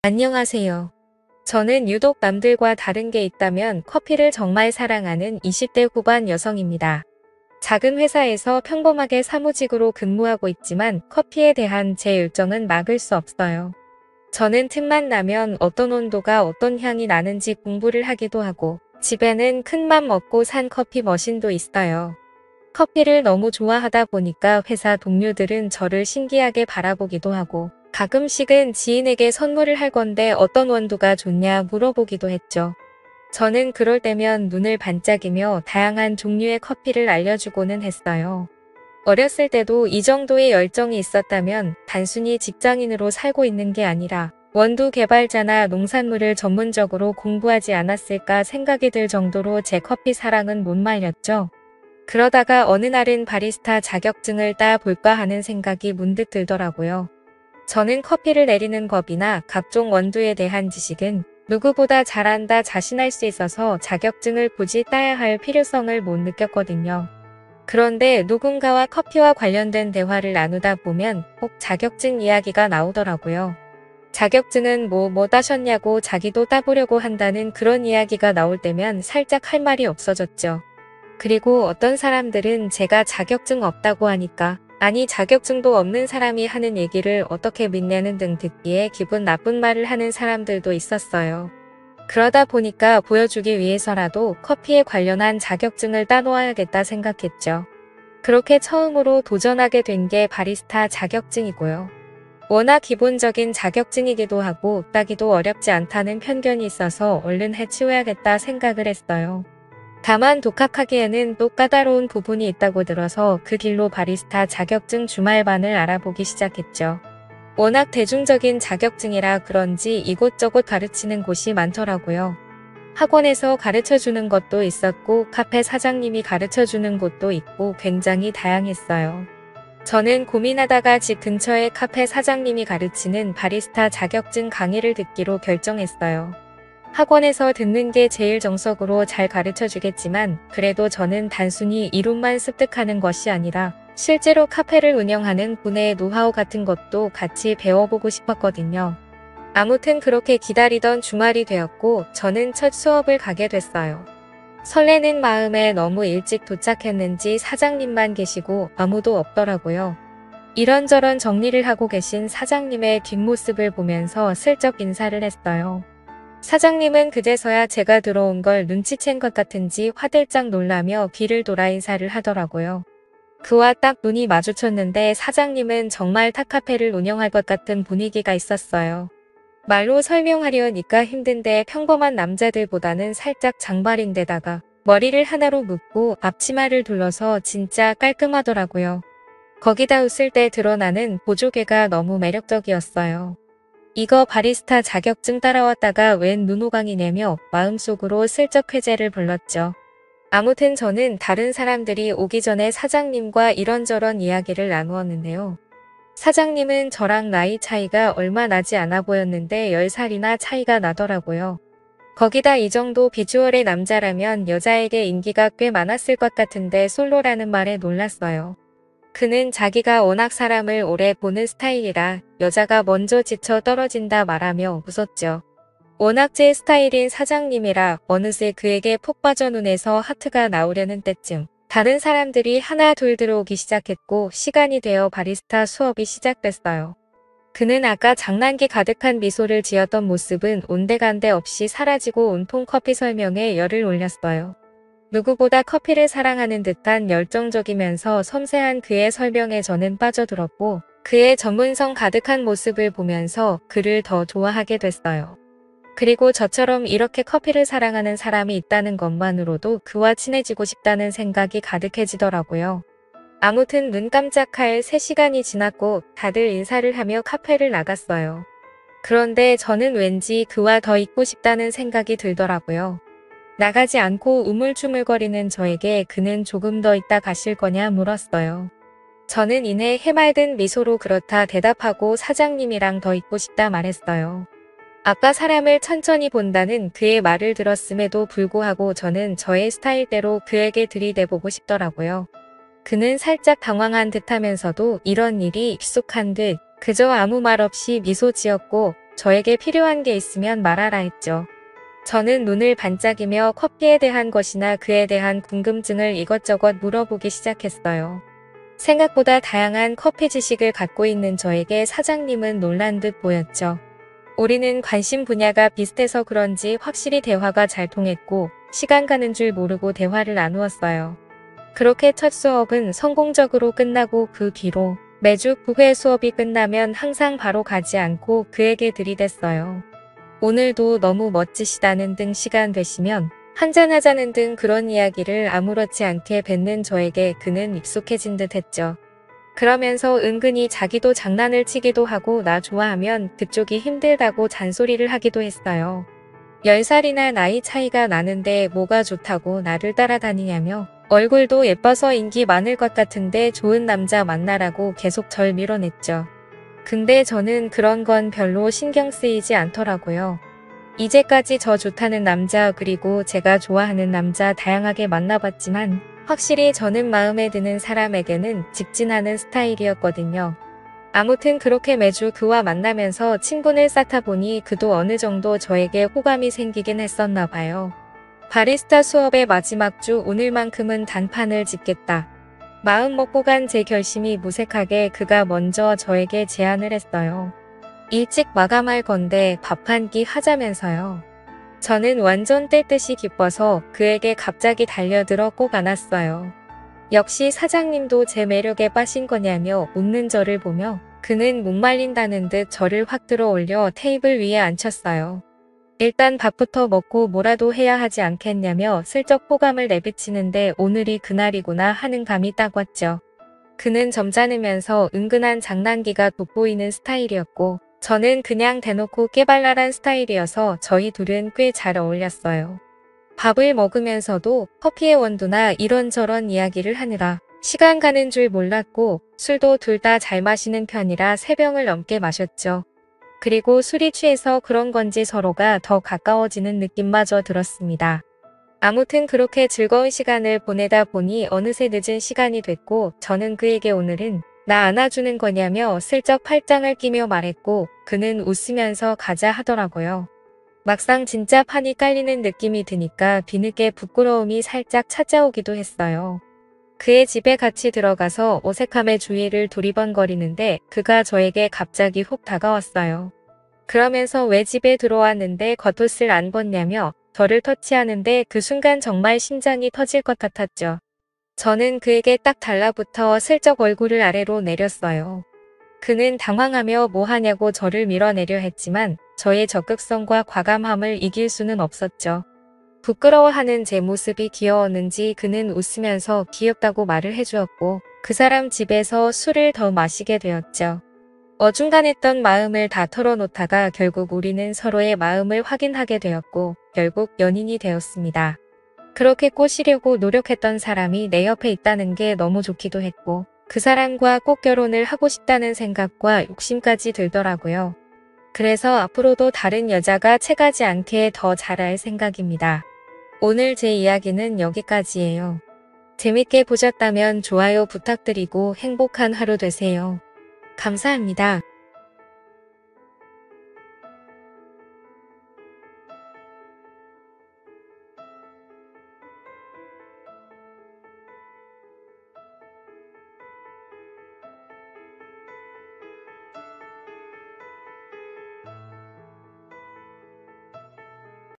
안녕하세요. 저는 유독 남들과 다른 게 있다면 커피를 정말 사랑하는 20대 후반 여성입니다. 작은 회사에서 평범하게 사무직으로 근무하고 있지만 커피에 대한 제 열정은 막을 수 없어요. 저는 틈만 나면 어떤 온도가 어떤 향이 나는지 공부를 하기도 하고 집에는 큰맘 먹고 산 커피 머신도 있어요. 커피를 너무 좋아하다 보니까 회사 동료들은 저를 신기하게 바라보기도 하고 가끔씩은 지인에게 선물을 할 건데 어떤 원두가 좋냐 물어보기도 했죠. 저는 그럴 때면 눈을 반짝이며 다양한 종류의 커피를 알려주고는 했어요. 어렸을 때도 이 정도의 열정이 있었다면 단순히 직장인으로 살고 있는 게 아니라 원두 개발자나 농산물을 전문적으로 공부하지 않았을까 생각이 들 정도로 제 커피 사랑은 못 말렸죠. 그러다가 어느 날은 바리스타 자격증을 따 볼까 하는 생각이 문득 들더라고요. 저는 커피를 내리는 법이나 각종 원두에 대한 지식은 누구보다 잘한다 자신할 수 있어서 자격증을 굳이 따야 할 필요성을 못 느꼈거든요. 그런데 누군가와 커피와 관련된 대화를 나누다 보면 꼭 자격증 이야기가 나오더라고요. 자격증은 뭐 따셨냐고 자기도 따보려고 한다는 그런 이야기가 나올 때면 살짝 할 말이 없어졌죠. 그리고 어떤 사람들은 제가 자격증 없다고 하니까 아니 자격증도 없는 사람이 하는 얘기를 어떻게 믿냐는 등 듣기에 기분 나쁜 말을 하는 사람들도 있었어요. 그러다 보니까 보여주기 위해서라도 커피에 관련한 자격증을 따놓아야겠다 생각했죠. 그렇게 처음으로 도전하게 된 게 바리스타 자격증이고요. 워낙 기본적인 자격증이기도 하고 따기도 어렵지 않다는 편견이 있어서 얼른 해치워야겠다 생각을 했어요. 다만 독학하기에는 또 까다로운 부분이 있다고 들어서 그 길로 바리스타 자격증 주말반을 알아보기 시작했죠. 워낙 대중적인 자격증이라 그런지 이곳저곳 가르치는 곳이 많더라고요. 학원에서 가르쳐주는 것도 있었고 카페 사장님이 가르쳐주는 곳도 있고 굉장히 다양했어요. 저는 고민하다가 집 근처에 카페 사장님이 가르치는 바리스타 자격증 강의를 듣기로 결정했어요. 학원에서 듣는 게 제일 정석으로 잘 가르쳐 주겠지만 그래도 저는 단순히 이론만 습득하는 것이 아니라 실제로 카페를 운영하는 분의 노하우 같은 것도 같이 배워보고 싶었거든요. 아무튼 그렇게 기다리던 주말이 되었고 저는 첫 수업을 가게 됐어요. 설레는 마음에 너무 일찍 도착했는지 사장님만 계시고 아무도 없더라고요. 이런저런 정리를 하고 계신 사장님의 뒷모습을 보면서 슬쩍 인사를 했어요. 사장님은 그제서야 제가 들어온 걸 눈치챈 것 같은지 화들짝 놀라며 뒤를 돌아 인사를 하더라고요. 그와 딱 눈이 마주쳤는데 사장님은 정말 탁카페를 운영할 것 같은 분위기가 있었어요. 말로 설명하려니까 힘든데 평범한 남자들보다는 살짝 장발인데다가 머리를 하나로 묶고 앞치마를 둘러서 진짜 깔끔하더라고요. 거기다 웃을 때 드러나는 보조개가 너무 매력적이었어요. 이거 바리스타 자격증 따라왔다가 웬 눈호강이냐며 마음속으로 슬쩍 회제를 불렀죠. 아무튼 저는 다른 사람들이 오기 전에 사장님과 이런저런 이야기를 나누었는데요. 사장님은 저랑 나이 차이가 얼마 나지 않아 보였는데 10살이나 차이가 나더라고요. 거기다 이 정도 비주얼의 남자라면 여자에게 인기가 꽤 많았을 것 같은데 솔로라는 말에 놀랐어요. 그는 자기가 워낙 사람을 오래 보는 스타일이라 여자가 먼저 지쳐 떨어진다 말하며 웃었죠. 워낙 제 스타일인 사장님이라 어느새 그에게 푹 빠져 눈에서 하트가 나오려는 때쯤 다른 사람들이 하나 둘 들어오기 시작했고 시간이 되어 바리스타 수업이 시작됐어요. 그는 아까 장난기 가득한 미소를 지었던 모습은 온데간데 없이 사라지고 온통 커피 설명에 열을 올렸어요. 누구보다 커피를 사랑하는 듯한 열정적이면서 섬세한 그의 설명에 저는 빠져들었고 그의 전문성 가득한 모습을 보면서 그를 더 좋아하게 됐어요. 그리고 저처럼 이렇게 커피를 사랑하는 사람이 있다는 것만으로도 그와 친해지고 싶다는 생각이 가득해지더라고요. 아무튼 눈 깜짝할 3시간이 지났고 다들 인사를 하며 카페를 나갔어요. 그런데 저는 왠지 그와 더 있고 싶다는 생각이 들더라고요. 나가지 않고 우물쭈물거리는 저에게 그는 조금 더 있다 가실 거냐 물었어요. 저는 이내 해맑은 미소로 그렇다 대답하고 사장님이랑 더 있고 싶다 말했어요. 아까 사람을 천천히 본다는 그의 말을 들었음에도 불구하고 저는 저의 스타일대로 그에게 들이대보고 싶더라고요. 그는 살짝 당황한 듯하면서도 이런 일이 익숙한 듯 그저 아무 말 없이 미소 지었고 저에게 필요한 게 있으면 말하라 했죠. 저는 눈을 반짝이며 커피에 대한 것이나 그에 대한 궁금증을 이것저것 물어보기 시작했어요. 생각보다 다양한 커피 지식을 갖고 있는 저에게 사장님은 놀란 듯 보였죠. 우리는 관심 분야가 비슷해서 그런지 확실히 대화가 잘 통했고 시간 가는 줄 모르고 대화를 나누었어요. 그렇게 첫 수업은 성공적으로 끝나고 그 뒤로 매주 9회 수업이 끝나면 항상 바로 가지 않고 그에게 들이댔어요. 오늘도 너무 멋지시다는 등 시간 되시면 한잔하자는 등 그런 이야기를 아무렇지 않게 뱉는 저에게 그는 익숙해진 듯 했죠. 그러면서 은근히 자기도 장난을 치기도 하고 나 좋아하면 그쪽이 힘들다고 잔소리를 하기도 했어요. 10살이나 나이 차이가 나는데 뭐가 좋다고 나를 따라다니냐며 얼굴도 예뻐서 인기 많을 것 같은데 좋은 남자 만나라고 계속 절 밀어냈죠. 근데 저는 그런 건 별로 신경 쓰이지 않더라고요. 이제까지 저 좋다는 남자 그리고 제가 좋아하는 남자 다양하게 만나봤지만 확실히 저는 마음에 드는 사람에게는 직진하는 스타일이었거든요. 아무튼 그렇게 매주 그와 만나면서 친분을 쌓다 보니 그도 어느 정도 저에게 호감이 생기긴 했었나 봐요. 바리스타 수업의 마지막 주 오늘만큼은 단판을 짓겠다. 마음 먹고 간 제 결심이 무색하게 그가 먼저 저에게 제안을 했어요. 일찍 마감할 건데 밥 한 끼 하자면서요. 저는 완전 뗄 듯이 기뻐서 그에게 갑자기 달려들어 꼭 안았어요. 역시 사장님도 제 매력에 빠진 거냐며 웃는 저를 보며 그는 목말린다는 듯 저를 확 들어 올려 테이블 위에 앉혔어요. 일단 밥부터 먹고 뭐라도 해야 하지 않겠냐며 슬쩍 호감을 내비치는데 오늘이 그날이구나 하는 감이 딱 왔죠. 그는 점잖으면서 은근한 장난기가 돋보이는 스타일이었고 저는 그냥 대놓고 깨발랄한 스타일이어서 저희 둘은 꽤 잘 어울렸어요. 밥을 먹으면서도 커피의 원두나 이런저런 이야기를 하느라 시간 가는 줄 몰랐고 술도 둘 다 잘 마시는 편이라 3병을 넘게 마셨죠. 그리고 술이 취해서 그런 건지 서로가 더 가까워지는 느낌마저 들었습니다. 아무튼 그렇게 즐거운 시간을 보내다 보니 어느새 늦은 시간이 됐고 저는 그에게 오늘은 나 안아주는 거냐며 슬쩍 팔짱을 끼며 말했고 그는 웃으면서 가자 하더라고요. 막상 진짜 판이 깔리는 느낌이 드니까 뒤늦게 부끄러움이 살짝 찾아오기도 했어요. 그의 집에 같이 들어가서 어색함의 주위를 두리번거리는데 그가 저에게 갑자기 훅 다가왔어요. 그러면서 왜 집에 들어왔는데 겉옷을 안 벗냐며 저를 터치하는데 그 순간 정말 심장이 터질 것 같았죠. 저는 그에게 딱 달라붙어 슬쩍 얼굴을 아래로 내렸어요. 그는 당황하며 뭐 하냐고 저를 밀어내려 했지만 저의 적극성과 과감함을 이길 수는 없었죠. 부끄러워하는 제 모습이 귀여웠는지 그는 웃으면서 귀엽다고 말을 해주었고 그 사람 집에서 술을 더 마시게 되었죠. 어중간했던 마음을 다 털어놓다가 결국 우리는 서로의 마음을 확인하게 되었고 결국 연인이 되었습니다. 그렇게 꼬시려고 노력했던 사람이 내 옆에 있다는 게 너무 좋기도 했고 그 사람과 꼭 결혼을 하고 싶다는 생각과 욕심까지 들더라고요. 그래서 앞으로도 다른 여자가 채가지 않게 더 잘할 생각입니다. 오늘 제 이야기는 여기까지예요. 재밌게 보셨다면 좋아요 부탁드리고 행복한 하루 되세요. 감사합니다.